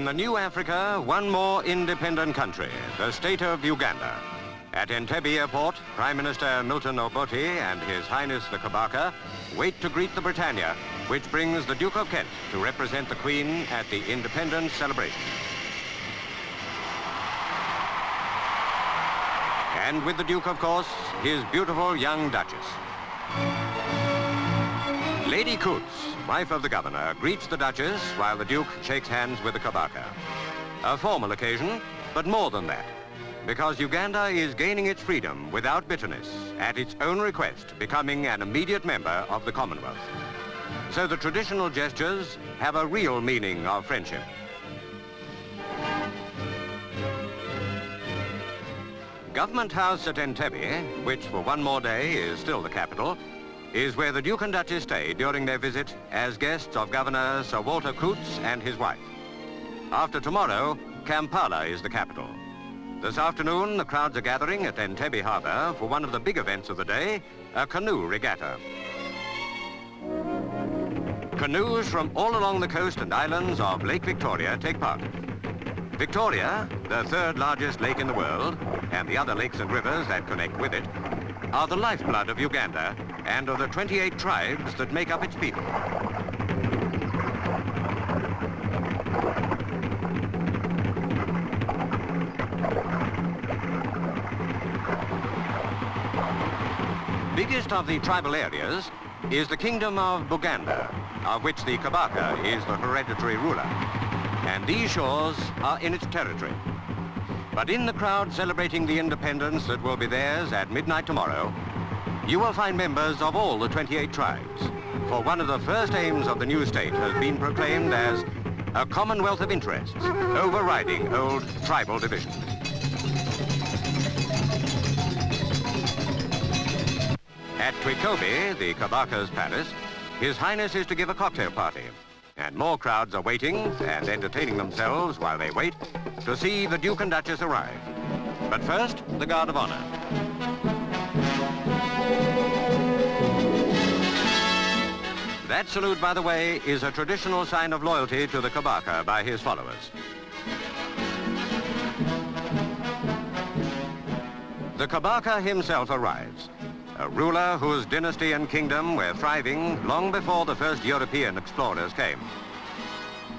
In the new Africa, one more independent country, the state of Uganda. At Entebbe Airport, Prime Minister Milton Obote and His Highness the Kabaka wait to greet the Britannia, which brings the Duke of Kent to represent the Queen at the independence celebration. And with the Duke, of course, his beautiful young Duchess. Lady Coots, wife of the Governor, greets the Duchess while the Duke shakes hands with the Kabaka. A formal occasion, but more than that, because Uganda is gaining its freedom without bitterness, at its own request, becoming an immediate member of the Commonwealth. So the traditional gestures have a real meaning of friendship. Government House at Entebbe, which for one more day is still the capital, is where the Duke and Duchess stay during their visit as guests of Governor Sir Walter Coots and his wife. After tomorrow, Kampala is the capital. This afternoon, the crowds are gathering at Entebbe Harbour for one of the big events of the day, a canoe regatta. Canoes from all along the coast and islands of Lake Victoria take part. Victoria, the third largest lake in the world, and the other lakes and rivers that connect with it, are the lifeblood of Uganda and of the 28 tribes that make up its people. Biggest of the tribal areas is the Kingdom of Buganda, of which the Kabaka is the hereditary ruler. And these shores are in its territory. But in the crowd celebrating the independence that will be theirs at midnight tomorrow, you will find members of all the 28 tribes. For one of the first aims of the new state has been proclaimed as a commonwealth of interests, overriding old tribal divisions. At Twikobi, the Kabaka's palace, His Highness is to give a cocktail party. And more crowds are waiting and entertaining themselves while they wait to see the Duke and Duchess arrive. But first, the Guard of Honor. That salute, by the way, is a traditional sign of loyalty to the Kabaka by his followers. The Kabaka himself arrives, a ruler whose dynasty and kingdom were thriving long before the first European explorers came.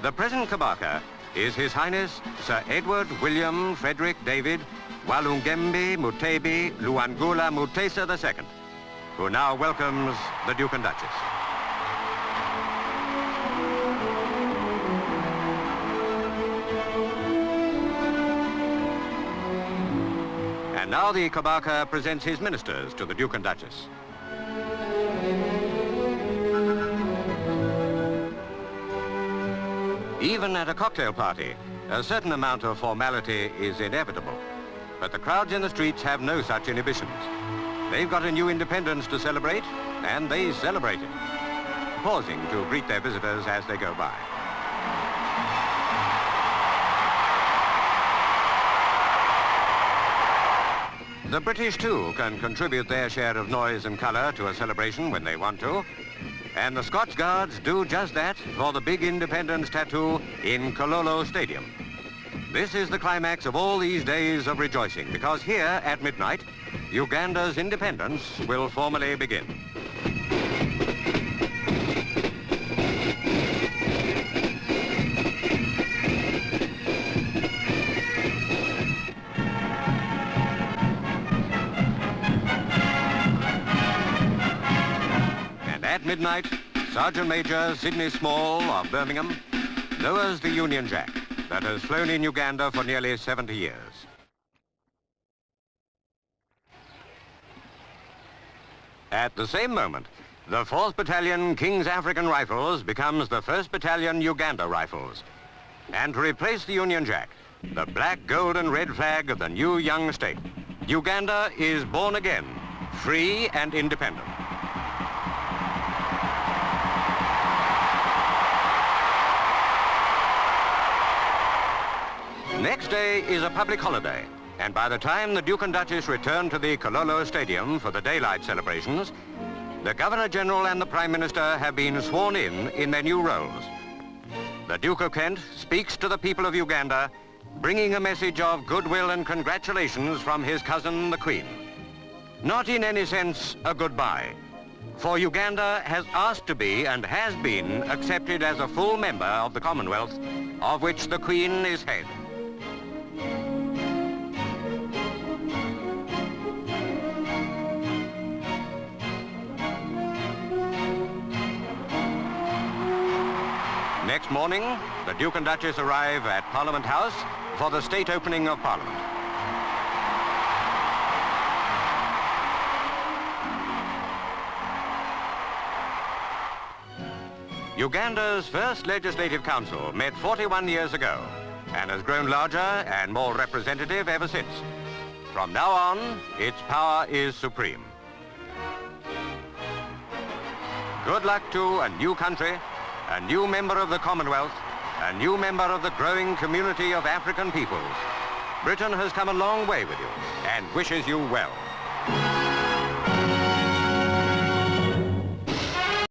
The present Kabaka is His Highness Sir Edward William Frederick David Walungembe Mutebi Luangula Mutesa II, who now welcomes the Duke and Duchess. And now the Kabaka presents his ministers to the Duke and Duchess. Even at a cocktail party, a certain amount of formality is inevitable. But the crowds in the streets have no such inhibitions. They've got a new independence to celebrate, and they celebrate it, pausing to greet their visitors as they go by. The British, too, can contribute their share of noise and colour to a celebration when they want to. And the Scots Guards do just that for the big independence tattoo in Kololo Stadium. This is the climax of all these days of rejoicing, because here at midnight, Uganda's independence will formally begin. At midnight, Sergeant Major Sidney Small of Birmingham lowers the Union Jack that has flown in Uganda for nearly 70 years. At the same moment, the 4th Battalion King's African Rifles becomes the 1st Battalion Uganda Rifles. And to replace the Union Jack, the black, gold and red flag of the new young state, Uganda is born again, free and independent. Next day is a public holiday, and by the time the Duke and Duchess return to the Kololo Stadium for the daylight celebrations, the Governor-General and the Prime Minister have been sworn in their new roles. the Duke of Kent speaks to the people of Uganda, bringing a message of goodwill and congratulations from his cousin, the Queen. Not in any sense a goodbye, for Uganda has asked to be and has been accepted as a full member of the Commonwealth, of which the Queen is head. Next morning, the Duke and Duchess arrive at Parliament House for the state opening of Parliament. Uganda's first Legislative Council met 41 years ago and has grown larger and more representative ever since. From now on, its power is supreme. Good luck to a new country, a new member of the Commonwealth, a new member of the growing community of African peoples. Britain has come a long way with you and wishes you well.